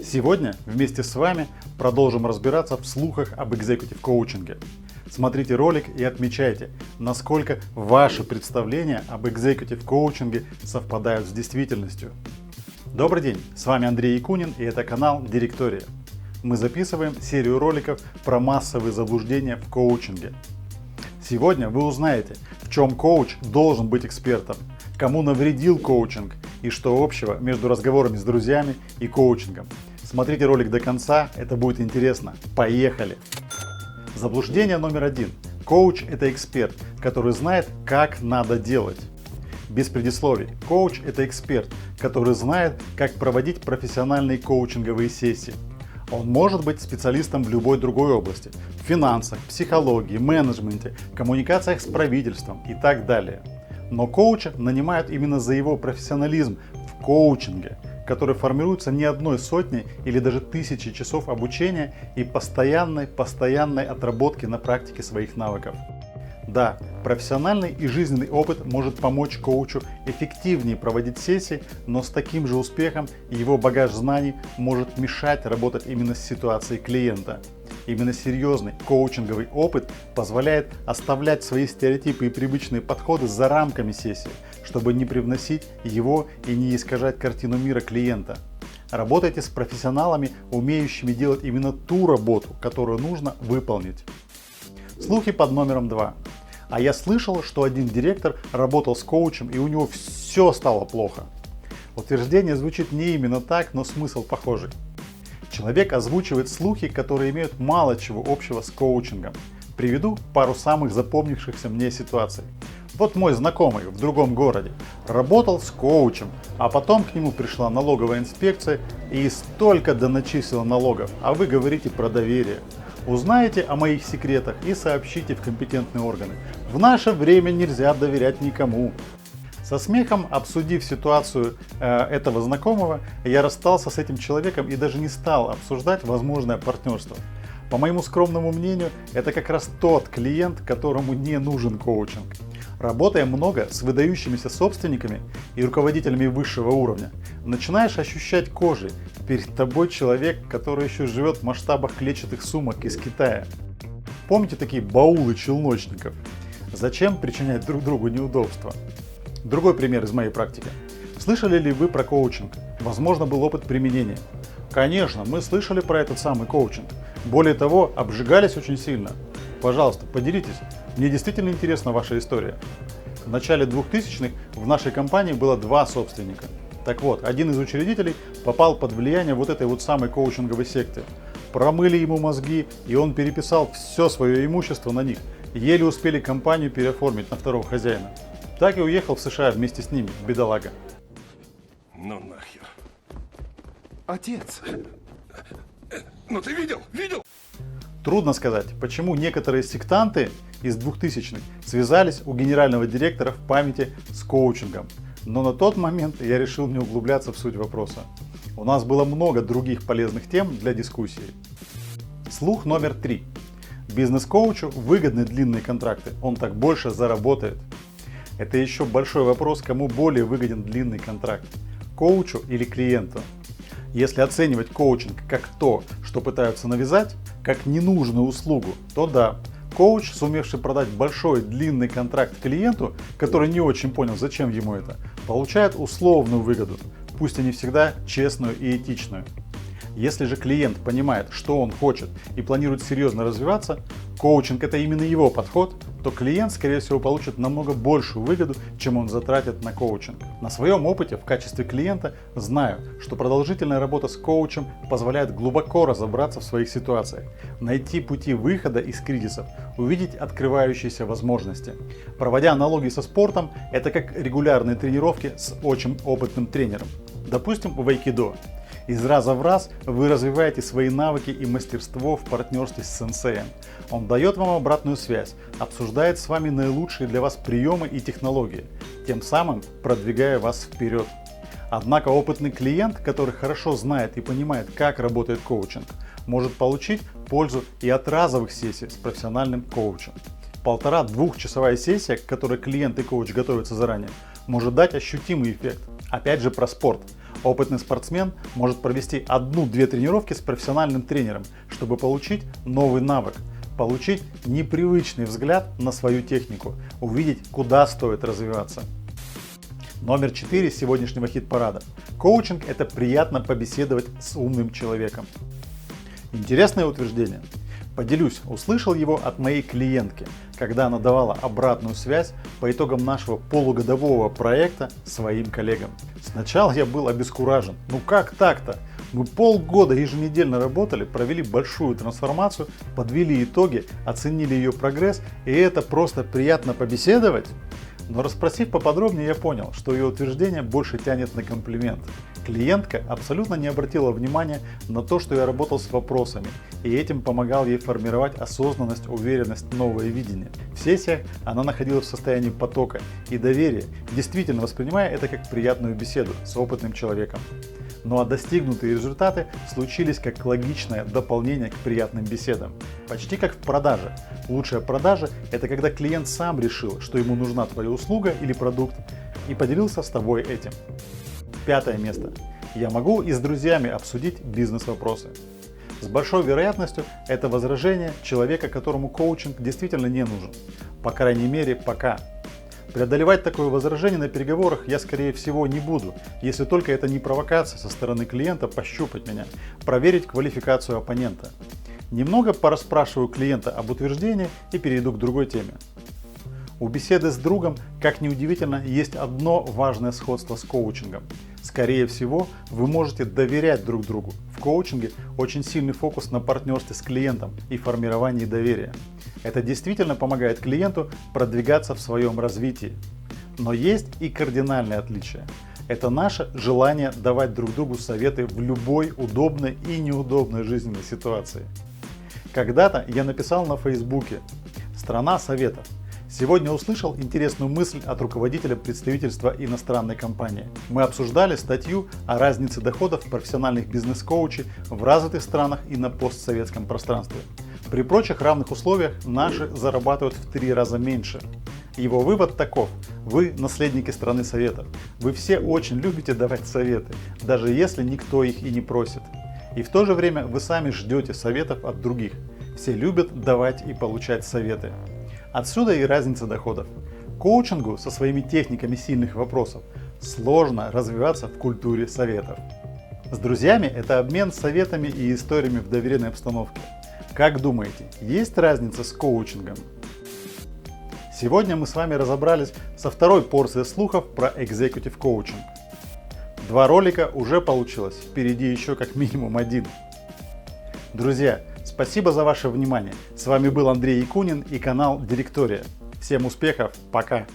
Сегодня вместе с вами продолжим разбираться в слухах об экзекутив-коучинге. Смотрите ролик и отмечайте, насколько ваши представления об экзекутив-коучинге совпадают с действительностью. Добрый день, с вами Андрей Якунин и это канал Директория. Мы записываем серию роликов про массовые заблуждения в коучинге. Сегодня вы узнаете, в чем коуч должен быть экспертом, кому навредил коучинг и что общего между разговорами с друзьями и коучингом. Смотрите ролик до конца, это будет интересно. Поехали! Заблуждение номер 1. Коуч – это эксперт, который знает, как надо делать. Без предисловий. Коуч – это эксперт, который знает, как проводить профессиональные коучинговые сессии. Он может быть специалистом в любой другой области – в финансах, психологии, менеджменте, коммуникациях с правительством и так далее. Но коуча нанимают именно за его профессионализм в коучинге, который формируется не одной сотней или даже тысячи часов обучения и постоянной отработки на практике своих навыков. Да, профессиональный и жизненный опыт может помочь коучу эффективнее проводить сессии, но с таким же успехом его багаж знаний может мешать работать именно с ситуацией клиента. Именно серьезный коучинговый опыт позволяет оставлять свои стереотипы и привычные подходы за рамками сессии, чтобы не привносить его и не искажать картину мира клиента. Работайте с профессионалами, умеющими делать именно ту работу, которую нужно выполнить. Слухи под номером 2. А я слышал, что один директор работал с коучем и у него все стало плохо. Утверждение звучит не именно так, но смысл похожий. Человек озвучивает слухи, которые имеют мало чего общего с коучингом. Приведу пару самых запомнившихся мне ситуаций. Вот мой знакомый в другом городе работал с коучем, а потом к нему пришла налоговая инспекция и столько доначислила налогов, а вы говорите про доверие. Узнаете о моих секретах и сообщите в компетентные органы. В наше время нельзя доверять никому. Со смехом обсудив ситуацию этого знакомого, я расстался с этим человеком и даже не стал обсуждать возможное партнерство. По моему скромному мнению, это как раз тот клиент, которому не нужен коучинг. Работая много с выдающимися собственниками и руководителями высшего уровня, начинаешь ощущать кожей: перед тобой человек, который еще живет в масштабах клетчатых сумок из Китая. Помните такие баулы челночников? Зачем причинять друг другу неудобства? Другой пример из моей практики. Слышали ли вы про коучинг? Возможно, был опыт применения. Конечно, мы слышали про этот самый коучинг. Более того, обжигались очень сильно. Пожалуйста, поделитесь. Мне действительно интересна ваша история. В начале 2000-х в нашей компании было 2 собственника. Так вот, один из учредителей попал под влияние вот этой вот самой коучинговой секты. Промыли ему мозги, и он переписал все свое имущество на них. Еле успели компанию переоформить на второго хозяина. Так и уехал в США вместе с ними, бедолага. Ну нахер. Отец. Ну ты видел? Трудно сказать, почему некоторые сектанты из 2000-х связались у генерального директора в памяти с коучингом. Но на тот момент я решил не углубляться в суть вопроса. У нас было много других полезных тем для дискуссии. Слух номер 3. Бизнес-коучу выгодны длинные контракты, он так больше заработает. Это еще большой вопрос, кому более выгоден длинный контракт – коучу или клиенту. Если оценивать коучинг как то, что пытаются навязать, как ненужную услугу, то да, коуч, сумевший продать большой длинный контракт клиенту, который не очень понял, зачем ему это, получает условную выгоду, пусть и не всегда честную и этичную. Если же клиент понимает, что он хочет и планирует серьезно развиваться, коучинг – это именно его подход, то клиент, скорее всего, получит намного большую выгоду, чем он затратит на коучинг. На своем опыте в качестве клиента знаю, что продолжительная работа с коучем позволяет глубоко разобраться в своих ситуациях, найти пути выхода из кризисов, увидеть открывающиеся возможности. Проводя аналогии со спортом, это как регулярные тренировки с очень опытным тренером. Допустим, в айкидо. Из раза в раз вы развиваете свои навыки и мастерство в партнерстве с сенсеем. Он дает вам обратную связь, обсуждает с вами наилучшие для вас приемы и технологии, тем самым продвигая вас вперед. Однако опытный клиент, который хорошо знает и понимает, как работает коучинг, может получить пользу и от разовых сессий с профессиональным коучем. 1,5–2-часовая сессия, к которой клиент и коуч готовятся заранее, может дать ощутимый эффект. Опять же про спорт. Опытный спортсмен может провести 1-2 тренировки с профессиональным тренером, чтобы получить новый навык, получить непривычный взгляд на свою технику, увидеть, куда стоит развиваться. Номер 4 сегодняшнего хит-парада. Коучинг – это приятно побеседовать с умным человеком. Интересное утверждение. Поделюсь, услышал его от моей клиентки, когда она давала обратную связь по итогам нашего полугодового проекта своим коллегам. Сначала я был обескуражен. Ну как так-то? Мы полгода еженедельно работали, провели большую трансформацию, подвели итоги, оценили ее прогресс, и это просто приятно побеседовать? Но расспросив поподробнее, я понял, что ее утверждение больше тянет на комплимент. Клиентка абсолютно не обратила внимания на то, что я работал с вопросами, и этим помогал ей формировать осознанность, уверенность, новое видение. В сессиях она находилась в состоянии потока и доверия, действительно воспринимая это как приятную беседу с опытным человеком. Ну а достигнутые результаты случились как логичное дополнение к приятным беседам. Почти как в продаже. Лучшая продажа – это когда клиент сам решил, что ему нужна твоя услуга или продукт, и поделился с тобой этим. 5 место. Я могу и с друзьями обсудить бизнес-вопросы. С большой вероятностью это возражение человека, которому коучинг действительно не нужен. По крайней мере, пока. Преодолевать такое возражение на переговорах я, скорее всего, не буду, если только это не провокация со стороны клиента пощупать меня, проверить квалификацию оппонента. Немного порасспрашиваю клиента об утверждении и перейду к другой теме. У беседы с другом, как ни удивительно, есть одно важное сходство с коучингом. Скорее всего, вы можете доверять друг другу. В коучинге очень сильный фокус на партнерстве с клиентом и формировании доверия. Это действительно помогает клиенту продвигаться в своем развитии. Но есть и кардинальное отличие. Это наше желание давать друг другу советы в любой удобной и неудобной жизненной ситуации. Когда-то я написал на Фейсбуке «Страна советов». Сегодня услышал интересную мысль от руководителя представительства иностранной компании. Мы обсуждали статью о разнице доходов профессиональных бизнес-коучей в развитых странах и на постсоветском пространстве. При прочих равных условиях наши зарабатывают в 3 раза меньше. Его вывод таков: вы наследники страны советов. Вы все очень любите давать советы, даже если никто их и не просит. И в то же время вы сами ждете советов от других. Все любят давать и получать советы. Отсюда и разница доходов. Коучингу со своими техниками сильных вопросов сложно развиваться в культуре советов. С друзьями это обмен советами и историями в доверенной обстановке. Как думаете, есть разница с коучингом? Сегодня мы с вами разобрались со второй порцией слухов про executive коучинг. 2 ролика уже получилось, впереди еще как минимум 1. Друзья, спасибо за ваше внимание. С вами был Андрей Якунин и канал Директория. Всем успехов, пока!